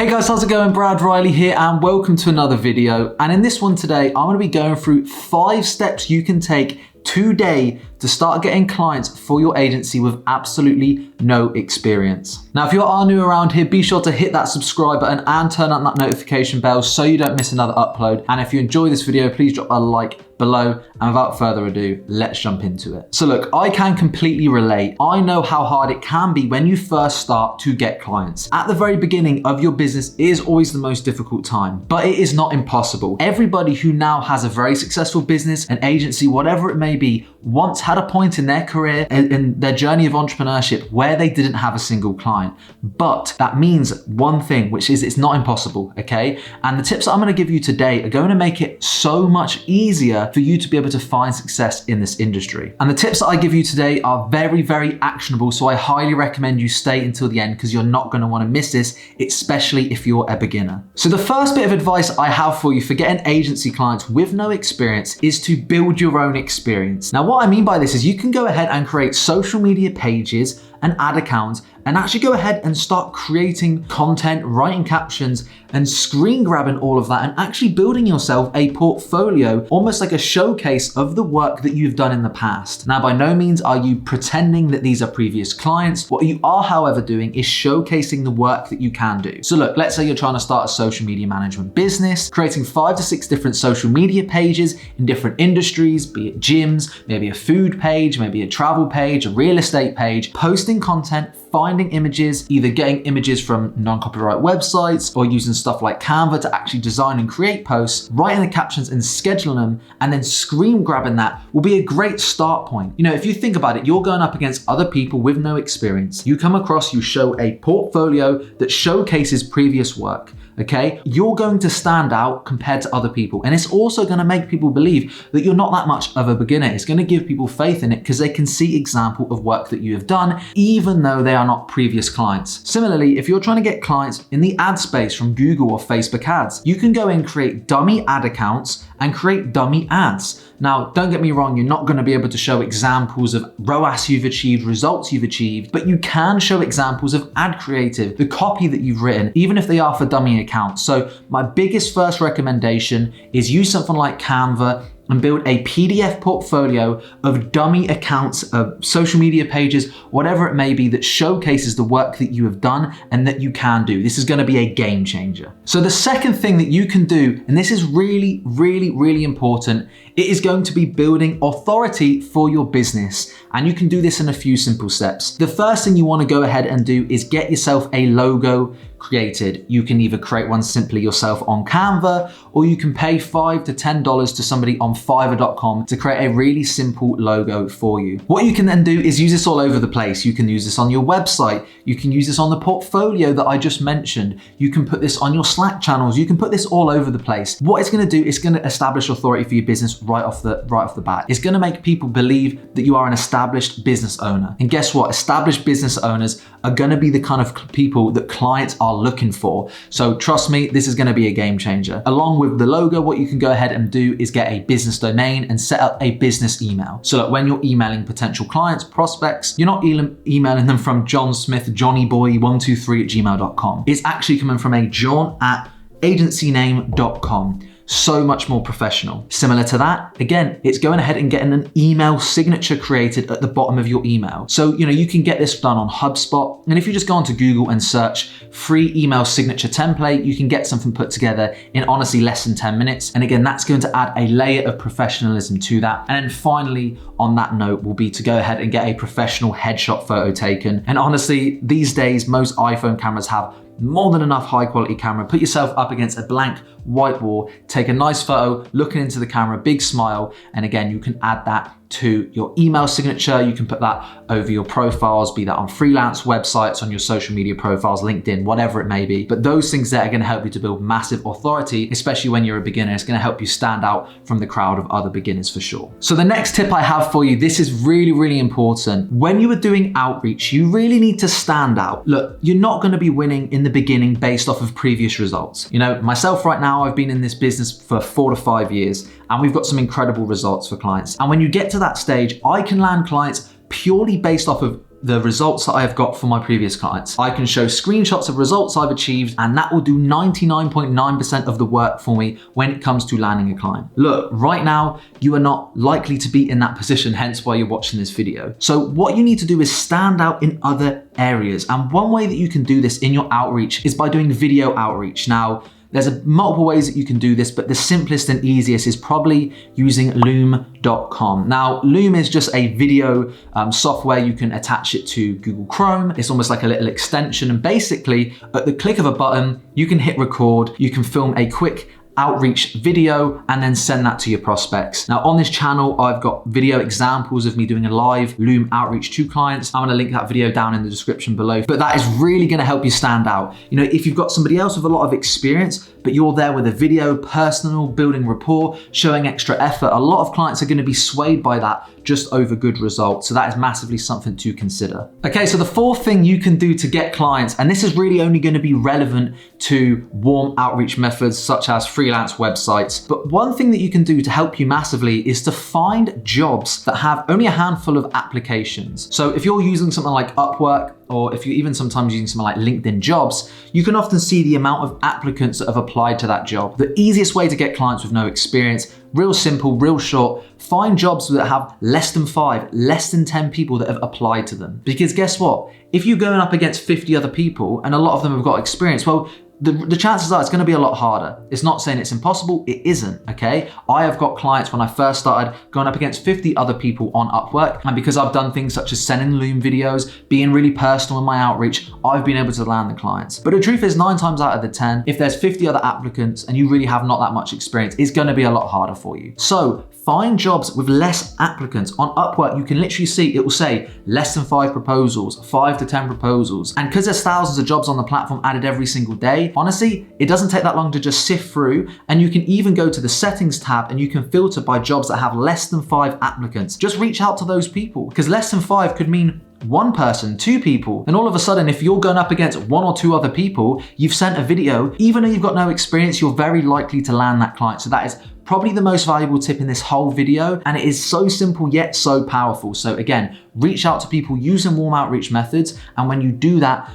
Hey guys, how's it going? Brad Riley here and welcome to another video. And in this one today, I'm gonna be going through 5 steps you can take today to start getting clients for your agency with absolutely no experience. Now, if you are new around here, be sure to hit that subscribe button and turn on that notification bell so you don't miss another upload. And if you enjoy this video, please drop a like below. And without further ado, let's jump into it. So look, I can completely relate. I know how hard it can be when you first start to get clients. At the very beginning of your business is always the most difficult time, but it is not impossible. Everybody who now has a very successful business, an agency, whatever it may be, once had a point in their career, in their journey of entrepreneurship, where they didn't have a single client. But that means one thing, which is it's not impossible, okay? And the tips that I'm gonna give you today are going to make it so much easier for you to be able to find success in this industry. And the tips that I give you today are very, very actionable, so I highly recommend you stay until the end because you're not gonna wanna miss this, especially if you're a beginner. So the first bit of advice I have for you for getting agency clients with no experience is to build your own experience. Now, what I mean by this is you can go ahead and create social media pages and ad accounts and actually go ahead and start creating content, writing captions and screen grabbing all of that and actually building yourself a portfolio, almost like a showcase of the work that you've done in the past. Now, by no means are you pretending that these are previous clients. What you are, however, doing is showcasing the work that you can do. So look, let's say you're trying to start a social media management business, creating 5 to 6 different social media pages in different industries, be it gyms, maybe a food page, maybe a travel page, a real estate page, posting content, finding images, either getting images from non-copyright websites or using stuff like Canva to actually design and create posts, writing the captions and scheduling them, and then screen grabbing that will be a great start point. You know, if you think about it, you're going up against other people with no experience. You come across, you show a portfolio that showcases previous work. Okay, you're going to stand out compared to other people. And it's also going to make people believe that you're not that much of a beginner. It's going to give people faith in it because they can see example of work that you have done, even though they are not previous clients. Similarly, if you're trying to get clients in the ad space from Google or Facebook ads, you can go and create dummy ad accounts and create dummy ads. Now, don't get me wrong, you're not going to be able to show examples of ROAS you've achieved, results you've achieved, but you can show examples of ad creative, the copy that you've written, even if they are for dummy accounts. So my biggest first recommendation is use something like Canva and build a PDF portfolio of dummy accounts, of social media pages, whatever it may be, that showcases the work that you have done and that you can do. This is going to be a game changer. So the second thing that you can do, and this is really, really, really important, it is going to be building authority for your business. And you can do this in a few simple steps. The first thing you want to go ahead and do is get yourself a logo created. You can either create one simply yourself on Canva, or you can pay $5 to $10 to somebody on Fiverr.com to create a really simple logo for you. What you can then do is use this all over the place. You can use this on your website. You can use this on the portfolio that I just mentioned. You can put this on your Slack channels. You can put this all over the place. What it's going to do is going to establish authority for your business right off the bat. It's going to make people believe that you are an established business owner. And guess what? Established business owners are going to be the kind of people that clients are looking for. So trust me, this is going to be a game changer. Along with the logo, what you can go ahead and do is get a business domain and set up a business email. So that when you're emailing potential clients, prospects, you're not emailing them from John Smith, johnnyboy123@gmail.com. It's actually coming from a john@agencyname.com. So much more professional. Similar to that, again, it's going ahead and getting an email signature created at the bottom of your email. So, you know, you can get this done on HubSpot. And if you just go onto Google and search free email signature template, you can get something put together in honestly less than 10 minutes. And again, that's going to add a layer of professionalism to that. And then finally, on that note, will be to go ahead and get a professional headshot photo taken. And honestly, these days, most iPhone cameras have more than enough high quality camera. Put yourself up against a blank white wall, take a nice photo, looking into the camera, big smile. And again, you can add that to your email signature. You can put that over your profiles, be that on freelance websites, on your social media profiles, LinkedIn, whatever it may be. But those things there are going to help you to build massive authority, especially when you're a beginner. It's going to help you stand out from the crowd of other beginners for sure. So the next tip I have for you, this is really, really important. When you are doing outreach, you really need to stand out. Look, you're not going to be winning in the beginning based off of previous results. You know, myself right now, I've been in this business for 4 to 5 years and we've got some incredible results for clients. And when you get to that stage, I can land clients purely based off of the results that I have got for my previous clients. I can show screenshots of results I've achieved, and that will do 99.9% of the work for me when it comes to landing a client. Look, right now, you are not likely to be in that position, hence why you're watching this video. So what you need to do is stand out in other areas. And one way that you can do this in your outreach is by doing video outreach. Now, there's multiple ways that you can do this, but the simplest and easiest is probably using loom.com. Now, Loom is just a video software. You can attach it to Google Chrome. It's almost like a little extension. And basically, at the click of a button, you can hit record, you can film a quick outreach video and then send that to your prospects. Now on this channel, I've got video examples of me doing a live Loom outreach to clients. I'm gonna link that video down in the description below, but that is really gonna help you stand out. You know, if you've got somebody else with a lot of experience, but you're there with a video, personal, building rapport, showing extra effort, a lot of clients are gonna be swayed by that just over good results. So that is massively something to consider. Okay, so the fourth thing you can do to get clients, and this is really only gonna be relevant to warm outreach methods such as freelance websites, but one thing that you can do to help you massively is to find jobs that have only a handful of applications. So if you're using something like Upwork, or if you're even sometimes using something like LinkedIn Jobs, you can often see the amount of applicants that have applied to that job. The easiest way to get clients with no experience, real simple, real short, find jobs that have less than 5, less than 10 people that have applied to them. Because guess what? If you're going up against 50 other people and a lot of them have got experience, well, the chances are it's gonna be a lot harder. It's not saying it's impossible, it isn't, okay? I have got clients when I first started going up against 50 other people on Upwork, and because I've done things such as sending Loom videos, being really personal in my outreach, I've been able to land the clients. But the truth is 9 times out of the 10, if there's 50 other applicants and you really have not that much experience, it's gonna be a lot harder for you. So find jobs with less applicants. On Upwork, you can literally see, it will say less than 5 proposals, 5 to 10 proposals. And because there's thousands of jobs on the platform added every single day, honestly, it doesn't take that long to just sift through, and you can even go to the settings tab and you can filter by jobs that have less than 5 applicants. Just reach out to those people, because less than 5 could mean 1 person, 2 people, and all of a sudden, if you're going up against 1 or 2 other people, you've sent a video, even though you've got no experience, you're very likely to land that client. So that is probably the most valuable tip in this whole video, and it is so simple yet so powerful. So again, reach out to people using warm outreach methods, and when you do that,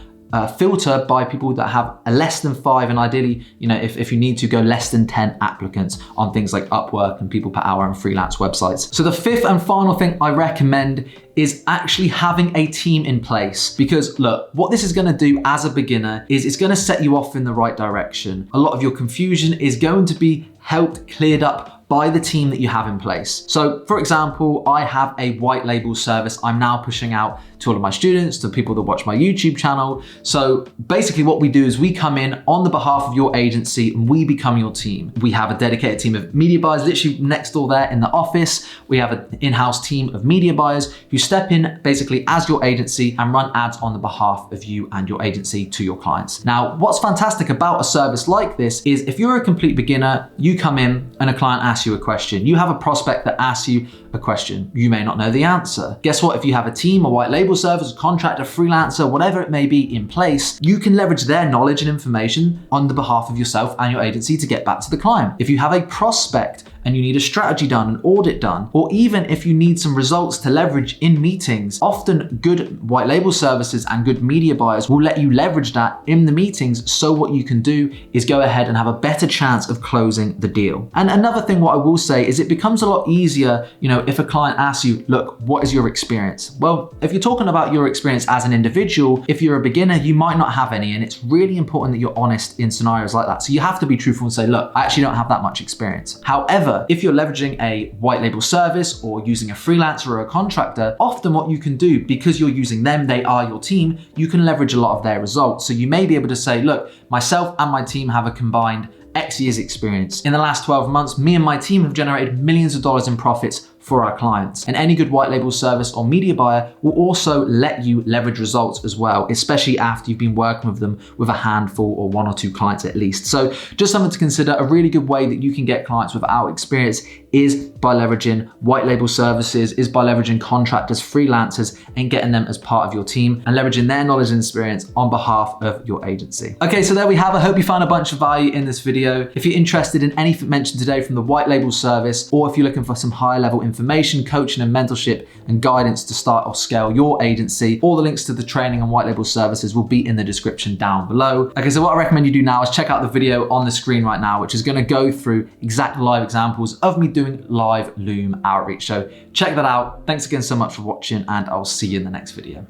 filter by people that have a less than 5, and ideally, you know, if you need to, go less than 10 applicants on things like Upwork and People Per Hour and freelance websites. So the fifth and final thing I recommend is actually having a team in place. Because look, what this is gonna do as a beginner is it's gonna set you off in the right direction. A lot of your confusion is going to be helped cleared up by the team that you have in place. So for example, I have a white label service I'm now pushing out to all of my students, to people that watch my YouTube channel. So basically what we do is we come in on the behalf of your agency and we become your team. We have a dedicated team of media buyers literally next door there in the office. We have an in-house team of media buyers who step in basically as your agency and run ads on the behalf of you and your agency to your clients. Now, what's fantastic about a service like this is if you're a complete beginner, you come in and a client asks you a question. You have a prospect that asks you a question. You may not know the answer. Guess what? If you have a team, a white label service, a contractor, freelancer, whatever it may be in place, you can leverage their knowledge and information on the behalf of yourself and your agency to get back to the client. If you have a prospect and you need a strategy done, an audit done, or even if you need some results to leverage in meetings, often good white label services and good media buyers will let you leverage that in the meetings. So what you can do is go ahead and have a better chance of closing the deal. And another thing, what I will say is it becomes a lot easier, you know, if a client asks you, look, what is your experience? Well, if you're talking about your experience as an individual, if you're a beginner, you might not have any, and it's really important that you're honest in scenarios like that. So you have to be truthful and say, look, I actually don't have that much experience. However, if you're leveraging a white label service or using a freelancer or a contractor, often what you can do, because you're using them, they are your team, you can leverage a lot of their results. So you may be able to say, look, myself and my team have a combined X years experience. In the last 12 months, me and my team have generated millions of dollars in profits for our clients. And any good white label service or media buyer will also let you leverage results as well, especially after you've been working with them with a handful or 1 or 2 clients at least. So just something to consider. A really good way that you can get clients without experience is by leveraging white label services, is by leveraging contractors, freelancers, and getting them as part of your team and leveraging their knowledge and experience on behalf of your agency. Okay, so there we have it. I hope you found a bunch of value in this video. If you're interested in anything mentioned today from the white label service, or if you're looking for some higher level information information, coaching and mentorship and guidance to start or scale your agency. All the links to the training and white label services will be in the description down below. Okay, so what I recommend you do now is check out the video on the screen right now, which is going to go through exact live examples of me doing live Loom outreach. So check that out. Thanks again so much for watching, and I'll see you in the next video.